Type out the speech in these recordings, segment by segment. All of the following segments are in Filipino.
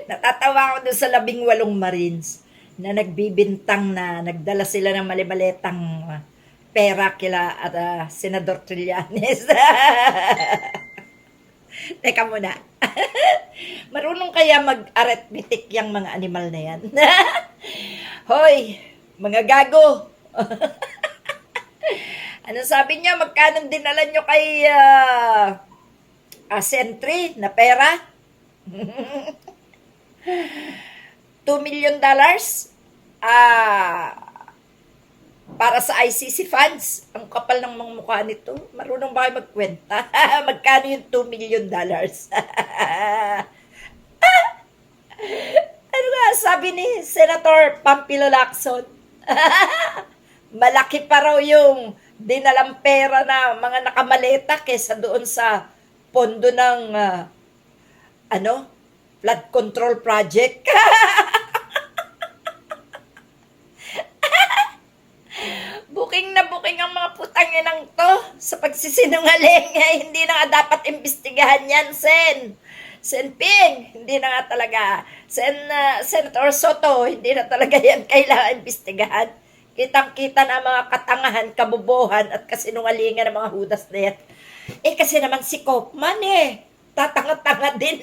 Natatawa ako dun sa 18 Marines na nagbibintang na nagdala sila ng malimaletang pera kila at Senador Trillanes. Teka muna. Marunong kaya mag-arithmetic yung mga animal na yan? Hoy, mga gago. Ano sabi niya? Magkano dinala nyo kay Sentry na pera? $2 million para sa ICC funds. Ang kapal ng mga mukha nito. Marunong ba kayo magkwenta? Magkano yung $2 million? Ano nga sabi ni Senator Pampilo Lacson? Malaki pa raw yung dinalang pera na mga nakamaleta kesa doon sa pondo ng flood control project. Booking na booking ang mga putang-inang to sa pagsisinungaling. Hindi na nga dapat imbestigahan yan, Sen Ping, hindi na nga talaga. Senator Soto, hindi na talaga yan kailangan imbestigahan. Kitang-kita na mga katangahan, kabubuhan at kasinungalingan ng mga hudas na yan. Kasi naman si Kaufman tatanga-tanga din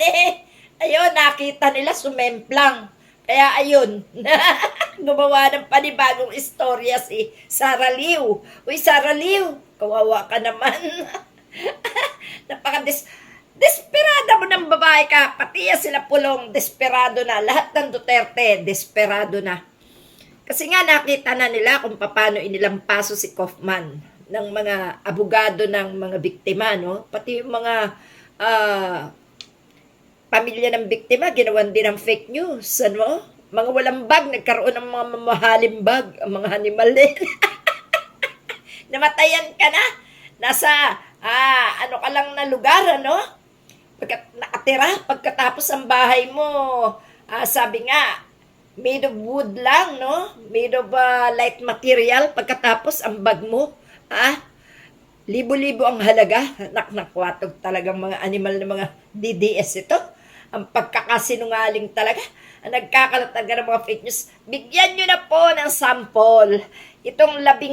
Ayun, nakita nila sumemplang. Kaya ayun, gumawa ng panibagong istorya si Sara Liu. Uy, Sara Liu, kawawa ka naman. Desperada mo ng babae ka. Pati sila Pulong, desperado na. Lahat ng Duterte, desperado na. Kasi nga nakita na nila kung paano inilampaso si Kaufman ng mga abogado ng mga biktima, no? Pati yung mga pamilya ng biktima, ginawan din ng fake news, ano? Mga walang bag, nagkaroon ng mga mamahaling bag, ang mga animal din. Namatayan ka na, nasa, ka lang na lugar, ano? Nakatira, pagkatapos ang bahay mo, sabi nga, made of wood lang, no? Made of light material, pagkatapos ang bag mo, libo-libo ang halaga. Nakwatog talagang mga animal na mga DDS ito. Ang pagkakasinungaling talaga. Ang nagkakalataga ng mga fake news. Bigyan nyo na po ng sample itong 18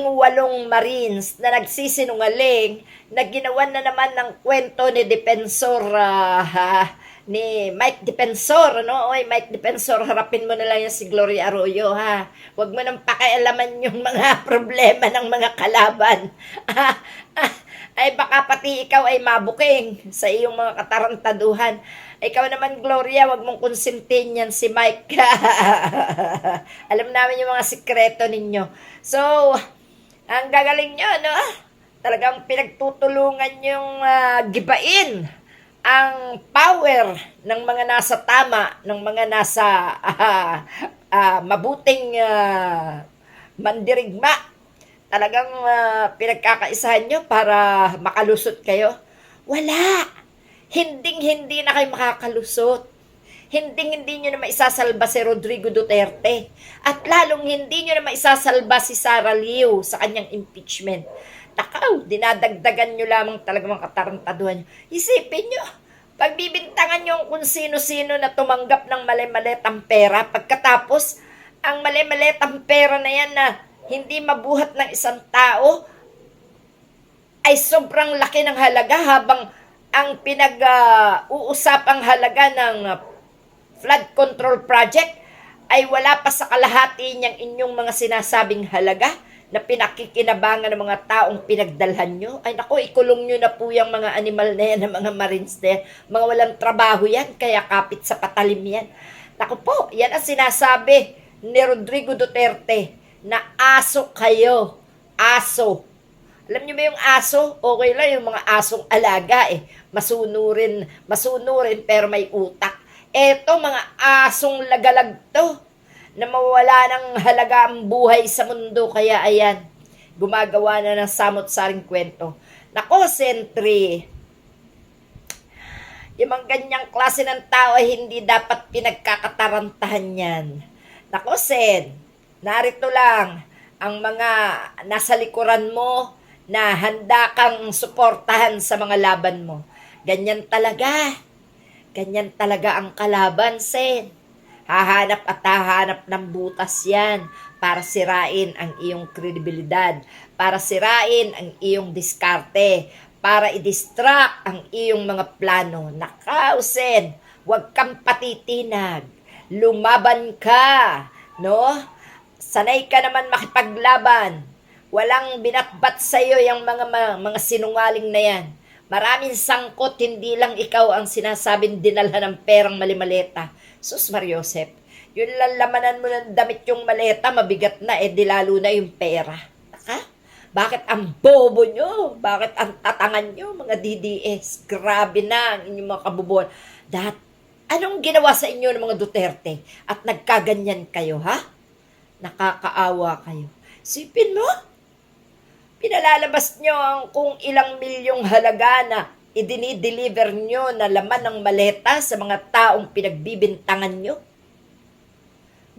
Marines na nagsisinungaling na ginawan na naman ng kwento ni Defensor ni Mike Defensor, no? Oy, Mike Defensor, harapin mo na lang yan si Gloria Arroyo, ha? Huwag mo nang pakialaman yung mga problema ng mga kalaban. Ay baka pati ikaw ay mabuking sa iyong mga katarantaduhan. Ikaw naman, Gloria, wag mong konsintin yan si Mike. Alam namin yung mga sikreto ninyo. So, ang gagaling nyo, no? Talagang pinagtutulungan yung gibain ang power ng mga nasa tama, ng mga nasa mabuting mandirigma. Talagang pinagkakaisahan nyo para makalusot kayo. Wala! Hinding-hindi na kayo makakalusot. Hinding-hindi nyo na maisasalba si Rodrigo Duterte. At lalong hindi nyo na maisasalba si Sara Liu sa kanyang impeachment. Takaw, dinadagdagan nyo lamang talaga mga katarantaduhan nyo. Isipin nyo, pagbibintangan nyo kung sino-sino na tumanggap ng mali-maletang pera, pagkatapos, ang mali-maletang pera na yan na hindi mabuhat ng isang tao, ay sobrang laki ng halaga habang ang pinag-uusapang halaga ng flood control project ay wala pa sa kalahati niyang inyong mga sinasabing halaga na pinakikinabangan ng mga taong pinagdalhan nyo. Ay naku, ikulong nyo na po yung mga animal na yan, ng mga Marines na yan. Mga walang trabaho yan, kaya kapit sa patalim yan. Naku po, yan ang sinasabi ni Rodrigo Duterte na aso kayo. Aso. Alam niyo ba yung aso? Okay lang yung mga asong alaga Masunurin pero may utak. Eto mga asong lagalag to na mawala ng halaga ang buhay sa mundo. Kaya ayan, gumagawa na ng samot-saring kwento. Nako, Sentry, yung mga ganyang klase ng tao ay hindi dapat pinagkakatarantahan yan. Nako, Sen, narito lang ang mga nasa likuran mo na handa kang suportahan sa mga laban mo. Ganyan talaga. Ganyan talaga ang kalaban, Sen. Hahanap at hahanap ng butas yan para sirain ang iyong kredibilidad, para sirain ang iyong diskarte, para i-distract ang iyong mga plano. Nakausin, huwag kang patitinag. Lumaban ka, no? Sanay ka naman makipaglaban. Walang binatbat sa iyo yung mga sinungaling na yan. Maraming sangkot, hindi lang ikaw ang sinasabing dinalhan ng perang malimaleta. Sus Mariosep, yun lang lamanan mo ng damit yung maleta, mabigat na, di lalo na yung pera. Taka? Bakit ang bobo nyo? Bakit ang tatangan nyo, mga DDS? Grabe na ang inyong mga kabubuan. Anong ginawa sa inyo ng mga Duterte? At nagkaganyan kayo, ha? Nakakaawa kayo. Sipin mo, pinalalabas nyo ang kung ilang milyong halaga na idinideliver nyo na laman ng maleta sa mga taong pinagbibintangan nyo.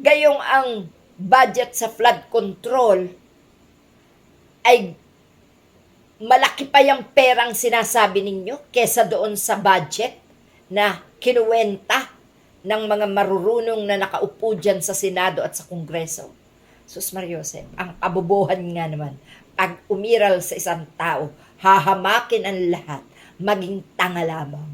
Gayong ang budget sa flood control ay malaki pa yung perang sinasabi ninyo kesa doon sa budget na kinuwenta ng mga marurunong na nakaupo dyan sa Senado at sa Kongreso. Sus Mariosep, ang kabobohan nga naman, pag umiral sa isang tao, hahamakin ang lahat, maging tanga lamang.